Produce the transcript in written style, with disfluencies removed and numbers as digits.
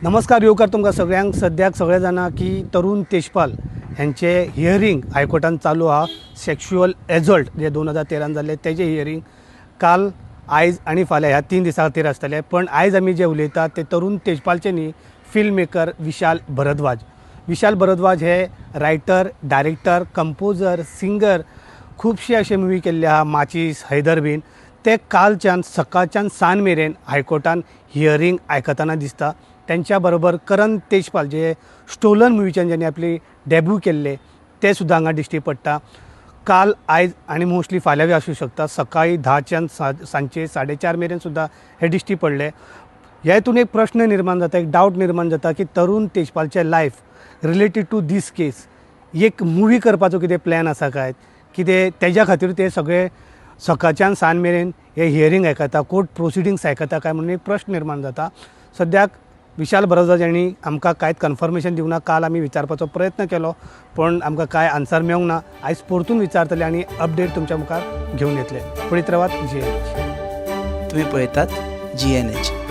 नमस्कार येवकार तुमकां सगळ्यांक। सद्याक सगळे जाणां की तरुण तेजपाल यांचे हियरिंग हायकोर्टान चालू आहा। सेक्शुअल एजॉल्ट जे 2013 जाल्ले तेजे हियरिंग काल आयज आनी फाल्यां ह्या 3 दिसां खातीर आसतले। पण आयज आमी जे उलयतात ते तरुण तेजपालचे न्ही, फिल्म मेकर विशाल भरद्वाज। विशाल भरद्वाज हे रायटर, डायरेक्टर, कंपोजर, सिंगर, खूबशे अशे मुवी केल्ले आहा, माचीस, हैदर बीन। ते कालच्यान सकाळच्यान सांज मेरेन हायकोर्टान हियरिंग आयकताना दिसता। त्यांच्या बरोबर करण तेजपाल जे स्टोलन मुवीच्यान ज्यांनी आपली डेब्यू केल्ले ते सुद्दां हांगा दिश्टी पडटा। काल आयज आनी मोस्टली फाल्यां बी आसूं शकता। सकाळी 10च्यान सांजचे 4:30 मेरेन सुद्दां हे दिश्टी पडले। ह्या हितून एक प्रश्न निर्माण जाता, एक डावट निर्माण जाता की तरुण तेजपालचे लायफ रिलेटेड टू दीस केस एक मुवी करपाचो कितें प्लॅन आसा काय, कितें तेज्या खातीर ते सगळे सकाळच्यान सांज मेरेन हे हियरिंग आयकता, कोर्ट प्रोसिडींग्स आयकता काय म्हणून एक प्रश्न निर्माण जाता। सद्याक विशाल भरद्वाज यांनी आमकां कांयच कन्फर्मेशन दिवना। काल आमी विचारपाचो प्रयत्न केलो पण आमकां कांय आन्सर मेळूंक ना। आयज परतून विचारतले आनी अपडेट तुमच्या मुखार घेवन येतले। पळयत रावात GNH। तुम्ही पळयतात GNH।